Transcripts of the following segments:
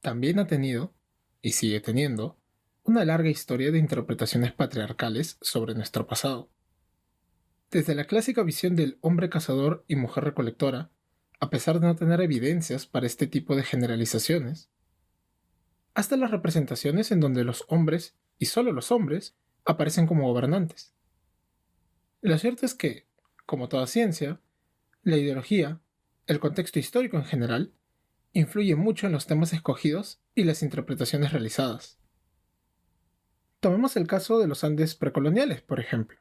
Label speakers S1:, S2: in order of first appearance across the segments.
S1: también ha tenido, y sigue teniendo, una larga historia de interpretaciones patriarcales sobre nuestro pasado. Desde la clásica visión del hombre cazador y mujer recolectora, a pesar de no tener evidencias para este tipo de generalizaciones, hasta las representaciones en donde los hombres, y solo los hombres, aparecen como gobernantes. Lo cierto es que, como toda ciencia, la ideología, el contexto histórico en general, influye mucho en los temas escogidos y las interpretaciones realizadas. Tomemos el caso de los Andes precoloniales, por ejemplo.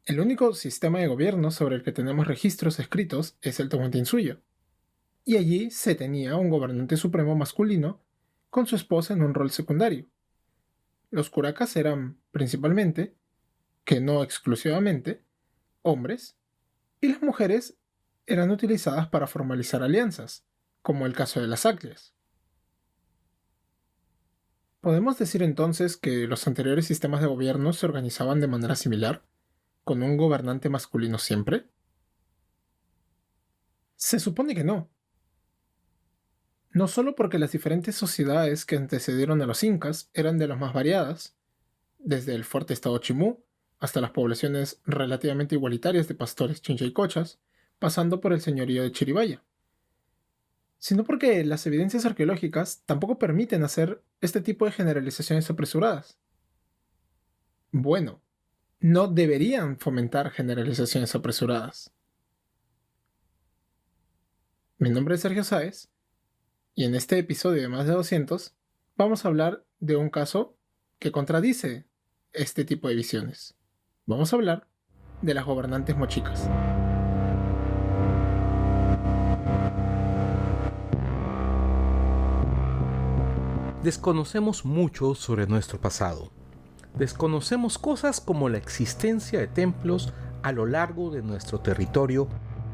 S1: El único sistema de gobierno sobre el que tenemos registros escritos es el Tahuantinsuyo, y allí se tenía un gobernante supremo masculino con su esposa en un rol secundario. Los curacas eran principalmente, que no exclusivamente, hombres, y las mujeres eran utilizadas para formalizar alianzas, como el caso de las Aclias. ¿Podemos decir entonces que los anteriores sistemas de gobierno se organizaban de manera similar, con un gobernante masculino siempre? Se supone que no. No solo porque las diferentes sociedades que antecedieron a los incas eran de las más variadas, desde el fuerte estado Chimú hasta las poblaciones relativamente igualitarias de pastores chinchaycochas, pasando por el señorío de Chiribaya, sino porque las evidencias arqueológicas tampoco permiten hacer este tipo de generalizaciones apresuradas. Bueno, no deberían fomentar generalizaciones apresuradas. Mi nombre es Sergio Sáez, y en este episodio de Más de 200 vamos a hablar de un caso que contradice este tipo de visiones. Vamos a hablar de las gobernantes mochicas.
S2: Desconocemos mucho sobre nuestro pasado. Desconocemos cosas como la existencia de templos a lo largo de nuestro territorio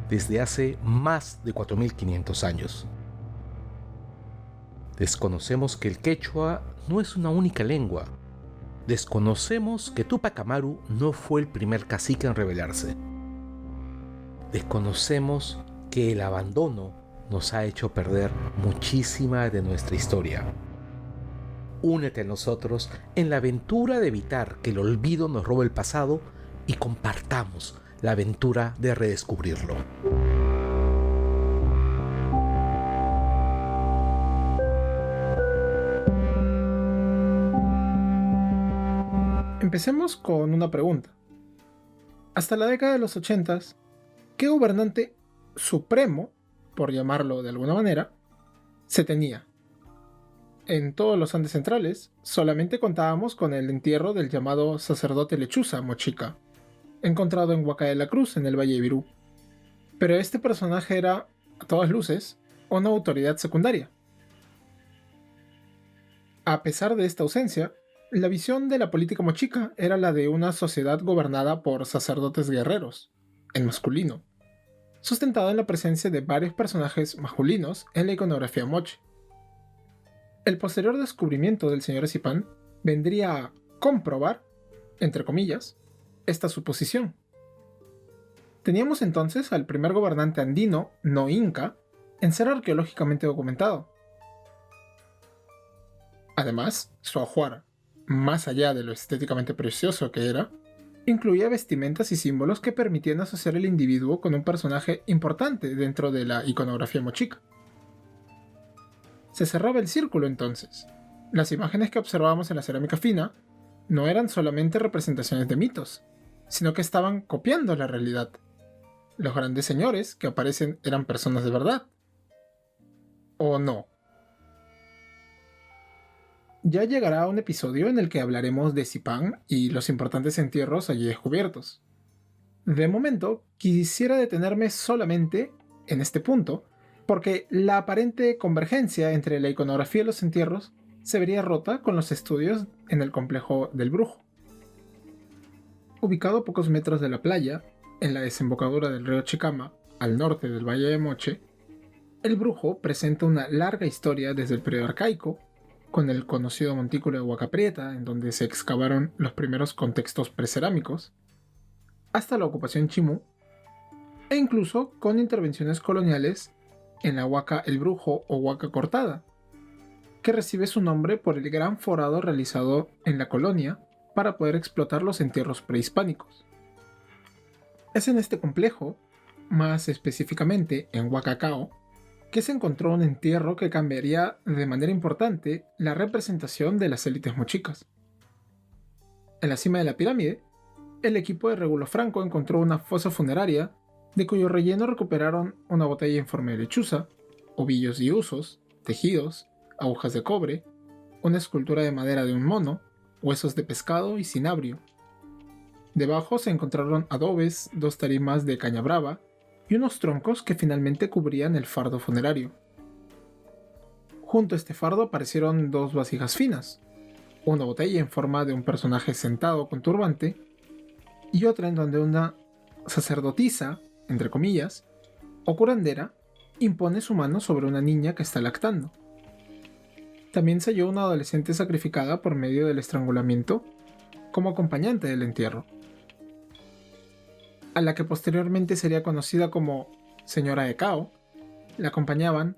S2: desde hace más de 4500 años. Desconocemos que el quechua no es una única lengua. Desconocemos que Túpac Amaru no fue el primer cacique en rebelarse. Desconocemos que el abandono nos ha hecho perder muchísima de nuestra historia. Únete a nosotros en la aventura de evitar que el olvido nos robe el pasado y compartamos la aventura de redescubrirlo.
S1: Empecemos con una pregunta. Hasta la década de los 80, ¿qué gobernante supremo, por llamarlo de alguna manera, se tenía? En todos los Andes centrales, solamente contábamos con el entierro del llamado sacerdote lechuza mochica, encontrado en Huaca de la Cruz, en el Valle de Virú. Pero este personaje era, a todas luces, una autoridad secundaria. A pesar de esta ausencia, la visión de la política mochica era la de una sociedad gobernada por sacerdotes guerreros, en masculino, sustentada en la presencia de varios personajes masculinos en la iconografía moche. El posterior descubrimiento del señor Esipán vendría a comprobar, entre comillas, esta suposición. Teníamos entonces al primer gobernante andino, no inca, en ser arqueológicamente documentado. Además, su ajuar, más allá de lo estéticamente precioso que era, incluía vestimentas y símbolos que permitían asociar al individuo con un personaje importante dentro de la iconografía mochica. Se cerraba el círculo entonces. Las imágenes que observábamos en la cerámica fina no eran solamente representaciones de mitos, sino que estaban copiando la realidad. Los grandes señores que aparecen eran personas de verdad. ¿O no? Ya llegará un episodio en el que hablaremos de Zipán y los importantes entierros allí descubiertos. De momento, quisiera detenerme solamente en este punto, porque la aparente convergencia entre la iconografía y los entierros se vería rota con los estudios en el complejo del Brujo. Ubicado a pocos metros de la playa, en la desembocadura del río Chicama, al norte del Valle de Moche, el Brujo presenta una larga historia desde el periodo arcaico, con el conocido montículo de Huaca Prieta, en donde se excavaron los primeros contextos precerámicos, hasta la ocupación Chimú, e incluso con intervenciones coloniales en la Huaca el Brujo o Huaca Cortada, que recibe su nombre por el gran forado realizado en la colonia para poder explotar los entierros prehispánicos. Es en este complejo, más específicamente en Huacacao, que se encontró un entierro que cambiaría de manera importante la representación de las élites mochicas. En la cima de la pirámide, el equipo de Regulo Franco encontró una fosa funeraria de cuyo relleno recuperaron una botella en forma de lechuza, ovillos y usos, tejidos, agujas de cobre, una escultura de madera de un mono, huesos de pescado y cinabrio. Debajo se encontraron adobes, 2 tarimas de caña brava y unos troncos que finalmente cubrían el fardo funerario. Junto a este fardo aparecieron 2 vasijas finas, una botella en forma de un personaje sentado con turbante y otra en donde una sacerdotisa, entre comillas, o curandera, impone su mano sobre una niña que está lactando. También se halló una adolescente sacrificada por medio del estrangulamiento como acompañante del entierro, a la que posteriormente sería conocida como Señora de Cao. La acompañaban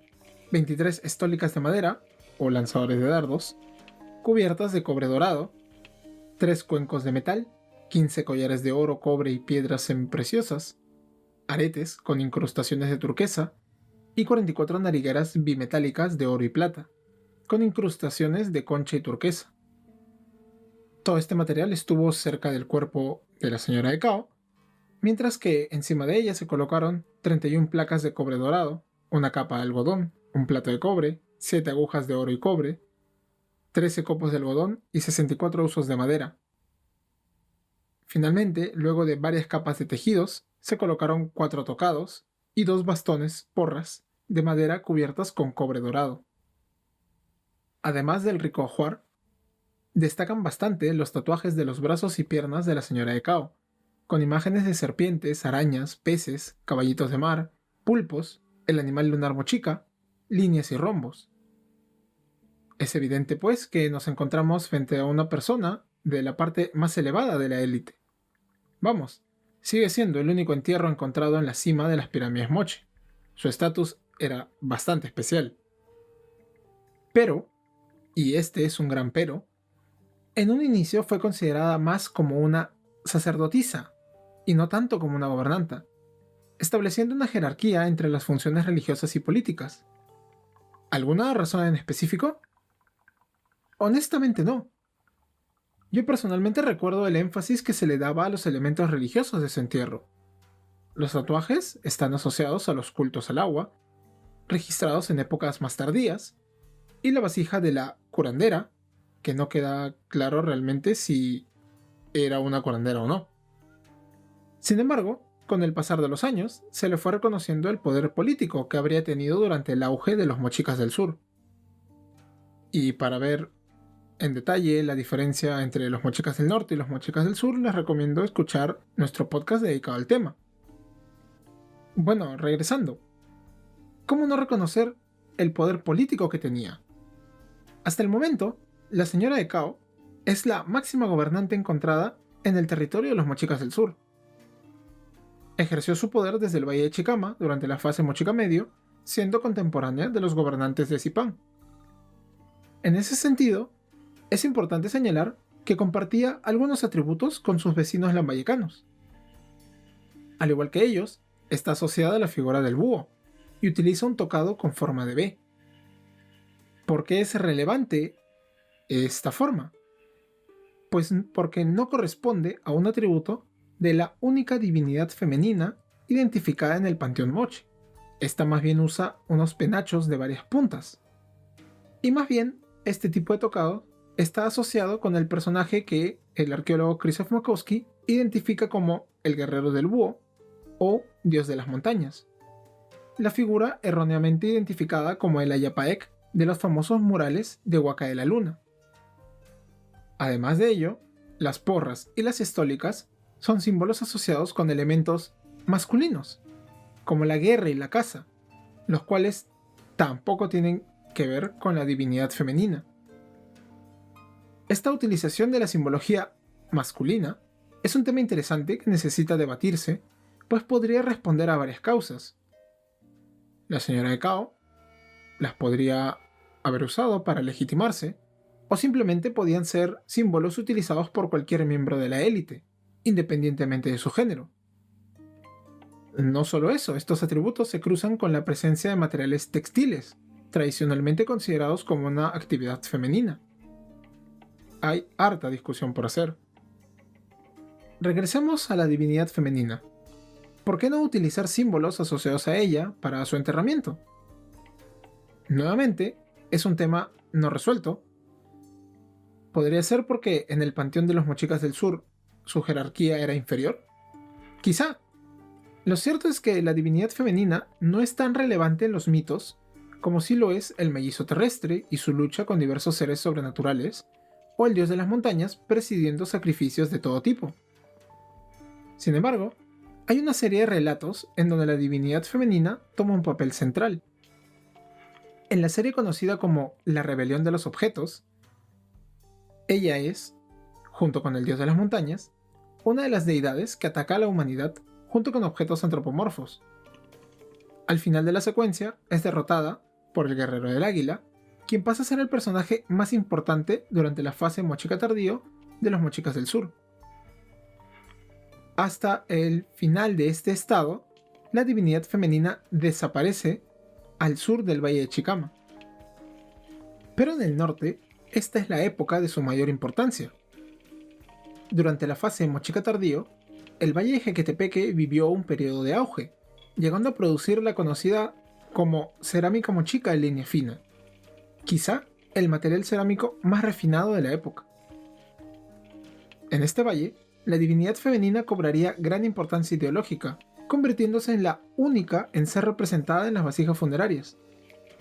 S1: 23 estólicas de madera, o lanzadores de dardos, cubiertas de cobre dorado, 3 cuencos de metal, 15 collares de oro, cobre y piedras semipreciosas, aretes con incrustaciones de turquesa y 44 narigueras bimetálicas de oro y plata, con incrustaciones de concha y turquesa. Todo este material estuvo cerca del cuerpo de la señora de Cao, mientras que encima de ella se colocaron 31 placas de cobre dorado, una capa de algodón, un plato de cobre, 7 agujas de oro y cobre, 13 copos de algodón y 64 usos de madera. Finalmente, luego de varias capas de tejidos, se colocaron 4 tocados y 2 bastones, porras, de madera cubiertas con cobre dorado. Además del rico ajuar, destacan bastante los tatuajes de los brazos y piernas de la señora de Cao, con imágenes de serpientes, arañas, peces, caballitos de mar, pulpos, el animal lunar mochica, líneas y rombos. Es evidente, pues, que nos encontramos frente a una persona de la parte más elevada de la élite. Vamos, sigue siendo el único entierro encontrado en la cima de las pirámides Moche. Su estatus era bastante especial. Pero, y este es un gran pero, en un inicio fue considerada más como una sacerdotisa, y no tanto como una gobernanta, estableciendo una jerarquía entre las funciones religiosas y políticas. ¿Alguna razón en específico? Honestamente no. Yo personalmente recuerdo el énfasis que se le daba a los elementos religiosos de su entierro. Los tatuajes están asociados a los cultos al agua, registrados en épocas más tardías, y la vasija de la curandera, que no queda claro realmente si era una curandera o no. Sin embargo, con el pasar de los años, se le fue reconociendo el poder político que habría tenido durante el auge de los mochicas del sur. Y para ver en detalle la diferencia entre los mochicas del norte y los mochicas del sur, les recomiendo escuchar nuestro podcast dedicado al tema. Bueno, regresando. ¿Cómo no reconocer el poder político que tenía? Hasta el momento, la señora de Cao es la máxima gobernante encontrada en el territorio de los mochicas del sur. Ejerció su poder desde el Valle de Chicama durante la fase Mochica Medio, siendo contemporánea de los gobernantes de Zipán. En ese sentido, es importante señalar que compartía algunos atributos con sus vecinos lambayecanos. Al igual que ellos, está asociada a la figura del búho y utiliza un tocado con forma de B. ¿Por qué es relevante esta forma? Pues porque no corresponde a un atributo de la única divinidad femenina identificada en el panteón Moche. Esta más bien usa unos penachos de varias puntas. Y más bien, este tipo de tocado está asociado con el personaje que el arqueólogo Krzysztof Makowski identifica como el guerrero del búho o dios de las montañas, la figura erróneamente identificada como el Ayapaec de los famosos murales de Huaca de la Luna. Además de ello, las porras y las estólicas son símbolos asociados con elementos masculinos, como la guerra y la caza, los cuales tampoco tienen que ver con la divinidad femenina. Esta utilización de la simbología masculina es un tema interesante que necesita debatirse, pues podría responder a varias causas. La señora de Cao las podría haber usado para legitimarse, o simplemente podían ser símbolos utilizados por cualquier miembro de la élite, independientemente de su género. No solo eso, estos atributos se cruzan con la presencia de materiales textiles, tradicionalmente considerados como una actividad femenina. Hay harta discusión por hacer. Regresemos a la divinidad femenina. ¿Por qué no utilizar símbolos asociados a ella para su enterramiento? Nuevamente, es un tema no resuelto. ¿Podría ser porque en el panteón de los mochicas del sur su jerarquía era inferior? Quizá. Lo cierto es que la divinidad femenina no es tan relevante en los mitos como sí lo es el mellizo terrestre y su lucha con diversos seres sobrenaturales, o el dios de las montañas presidiendo sacrificios de todo tipo. Sin embargo, hay una serie de relatos en donde la divinidad femenina toma un papel central. En la serie conocida como La Rebelión de los Objetos, ella es, junto con el dios de las montañas, una de las deidades que ataca a la humanidad junto con objetos antropomorfos. Al final de la secuencia es derrotada por el guerrero del águila, quien pasa a ser el personaje más importante durante la fase Mochica tardío de los Mochicas del Sur. Hasta el final de este estado, la divinidad femenina desaparece al sur del Valle de Chicama. Pero en el norte, esta es la época de su mayor importancia. Durante la fase Mochica tardío, el Valle de Jequetepeque vivió un periodo de auge, llegando a producir la conocida como cerámica mochica en línea fina, quizá el material cerámico más refinado de la época. En este valle, la divinidad femenina cobraría gran importancia ideológica, convirtiéndose en la única en ser representada en las vasijas funerarias,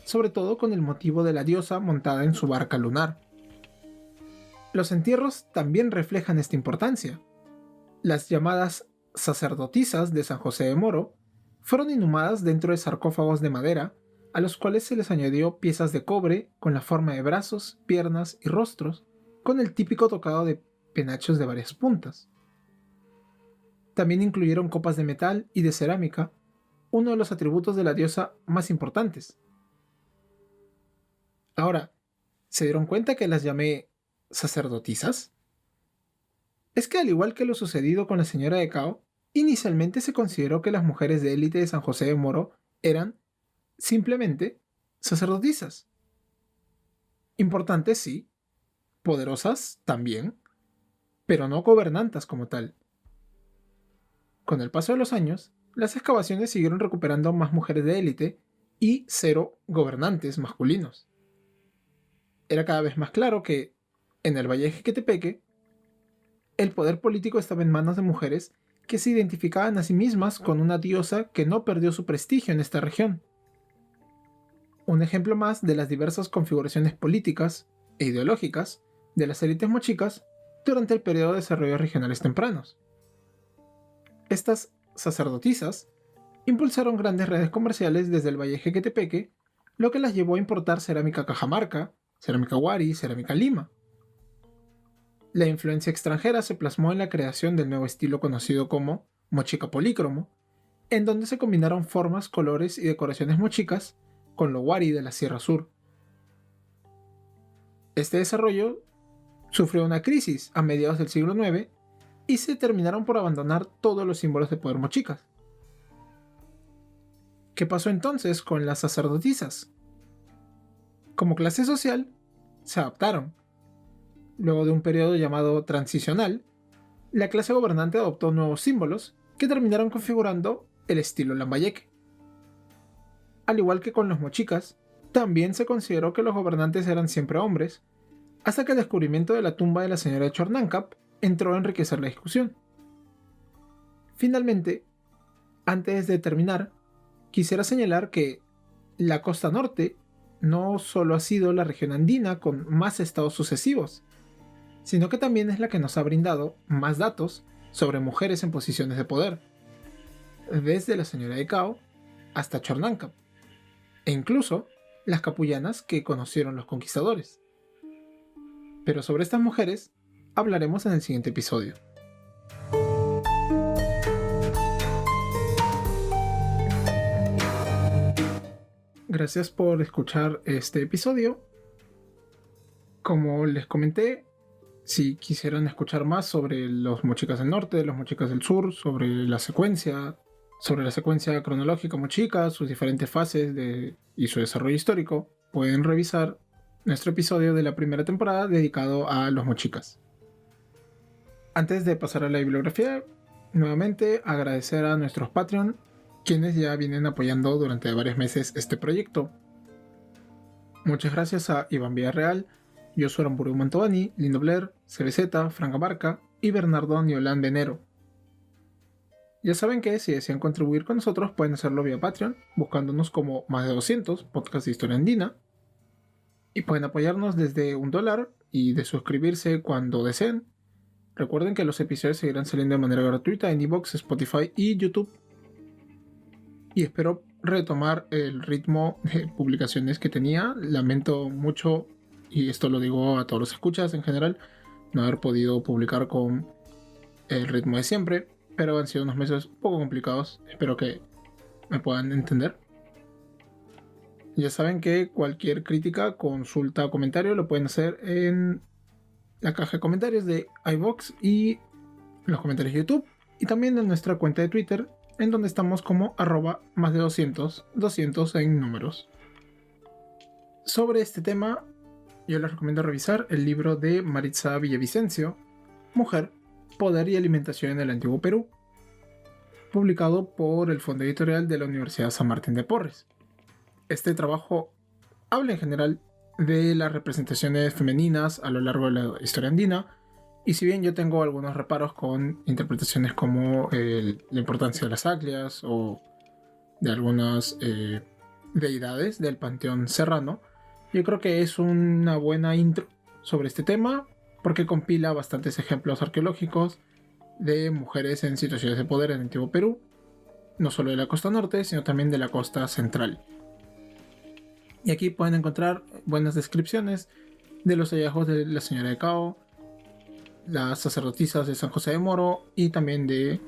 S1: sobre todo con el motivo de la diosa montada en su barca lunar. Los entierros también reflejan esta importancia. Las llamadas sacerdotisas de San José de Moro fueron inhumadas dentro de sarcófagos de madera, a los cuales se les añadió piezas de cobre con la forma de brazos, piernas y rostros, con el típico tocado de penachos de varias puntas. También incluyeron copas de metal y de cerámica, uno de los atributos de la diosa más importantes. Ahora, ¿se dieron cuenta que las llamé sacerdotisas? Es que al igual que lo sucedido con la señora de Cao, inicialmente se consideró que las mujeres de élite de San José de Moro eran, simplemente, sacerdotisas. Importantes sí, poderosas también, pero no gobernantas como tal. Con el paso de los años, las excavaciones siguieron recuperando más mujeres de élite y 0 gobernantes masculinos. Era cada vez más claro que, en el Valle de Jequetepeque, el poder político estaba en manos de mujeres que se identificaban a sí mismas con una diosa que no perdió su prestigio en esta región. Un ejemplo más de las diversas configuraciones políticas e ideológicas de las élites mochicas durante el periodo de desarrollos regionales tempranos. Estas sacerdotisas impulsaron grandes redes comerciales desde el Valle de Jequetepeque, lo que las llevó a importar cerámica Cajamarca, cerámica Huari y cerámica Lima. La influencia extranjera se plasmó en la creación del nuevo estilo conocido como mochica polícromo, en donde se combinaron formas, colores y decoraciones mochicas con lo Huari de la Sierra Sur. Este desarrollo sufrió una crisis a mediados del siglo IX y se terminaron por abandonar todos los símbolos de poder mochicas. ¿Qué pasó entonces con las sacerdotisas? Como clase social, se adaptaron. Luego de un periodo llamado transicional, la clase gobernante adoptó nuevos símbolos que terminaron configurando el estilo lambayeque. Al igual que con los mochicas, también se consideró que los gobernantes eran siempre hombres, hasta que el descubrimiento de la tumba de la señora de Chornancap entró a enriquecer la discusión. Finalmente, antes de terminar, quisiera señalar que la costa norte no solo ha sido la región andina con más estados sucesivos, sino que también es la que nos ha brindado más datos sobre mujeres en posiciones de poder, desde la señora de Cao hasta Chornancap, e incluso las capullanas que conocieron los conquistadores. Pero sobre estas mujeres hablaremos en el siguiente episodio. Gracias por escuchar este episodio Como les comenté, si quisieran escuchar más sobre los mochicas del norte, los mochicas del sur, sobre la secuencia cronológica mochica, sus diferentes fases y su desarrollo histórico, pueden revisar nuestro episodio de la primera temporada dedicado a los mochicas. Antes de pasar a la bibliografía, nuevamente agradecer a nuestros Patreon, quienes ya vienen apoyando durante varios meses este proyecto. Muchas gracias a Iván Villarreal, Josué Aramburu Mantovani, Lindo Blair, CBZ, Franca Barca y Bernardo Niolán Venero. Ya saben que si desean contribuir con nosotros pueden hacerlo vía Patreon, buscándonos como Más de 200, podcast de historia andina, y pueden apoyarnos desde $1 y de suscribirse cuando deseen. Recuerden que los episodios seguirán saliendo de manera gratuita en iVoox, Spotify y YouTube. Y espero retomar el ritmo de publicaciones que tenía. Lamento mucho, y esto lo digo a todos los escuchas en general, no haber podido publicar con el ritmo de siempre, pero han sido unos meses un poco complicados. Espero que me puedan entender. Ya saben que cualquier crítica, consulta o comentario lo pueden hacer en la caja de comentarios de iVoox y los comentarios de YouTube, y también en nuestra cuenta de Twitter, en donde estamos como @más de 200 en números. Sobre este tema, yo les recomiendo revisar el libro de Maritza Villavicencio, Mujer, Poder y Alimentación en el Antiguo Perú, publicado por el Fondo Editorial de la Universidad San Martín de Porres. Este trabajo habla en general de las representaciones femeninas a lo largo de la historia andina, y si bien yo tengo algunos reparos con interpretaciones como la importancia de las Aglias o de algunas deidades del panteón serrano, yo creo que es una buena intro sobre este tema, porque compila bastantes ejemplos arqueológicos de mujeres en situaciones de poder en el Antiguo Perú, no solo de la costa norte, sino también de la costa central. Y aquí pueden encontrar buenas descripciones de los hallazgos de la señora de Cao, las sacerdotisas de San José de Moro y también de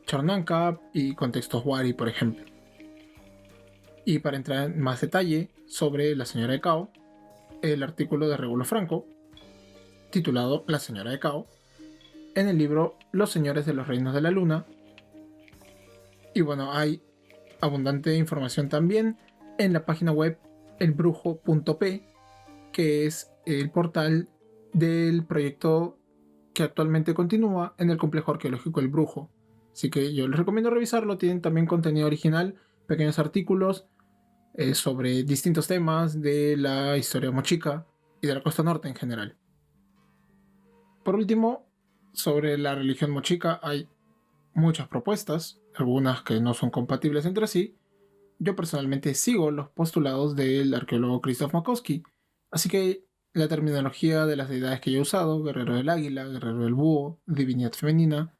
S1: Charnanca y contextos Wari, por ejemplo. Y para entrar en más detalle sobre la señora de Cao, el artículo de Regulo Franco, titulado La señora de Cao, en el libro Los señores de los reinos de la luna. Y bueno, hay abundante información también en la página web elbrujo.p, que es el portal del proyecto que actualmente continúa en el complejo arqueológico El Brujo. Así que yo les recomiendo revisarlo. Tienen también contenido original, pequeños artículos sobre distintos temas de la historia mochica y de la costa norte en general. Por último, sobre la religión mochica hay muchas propuestas, algunas que no son compatibles entre sí. Yo personalmente sigo los postulados del arqueólogo Krzysztof Makowski, así que la terminología de las deidades que yo he usado, guerrero del águila, guerrero del búho, divinidad femenina,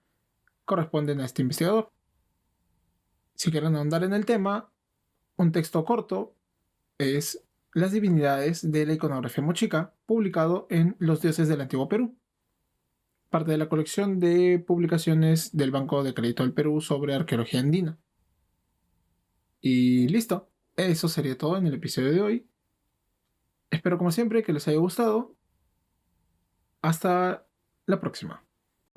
S1: corresponden a este investigador. Si quieren ahondar en el tema, un texto corto es Las divinidades de la iconografía mochica, publicado en Los dioses del Antiguo Perú, parte de la colección de publicaciones del Banco de Crédito del Perú sobre arqueología andina. Y listo, eso sería todo en el episodio de hoy. Espero como siempre que les haya gustado. Hasta la próxima.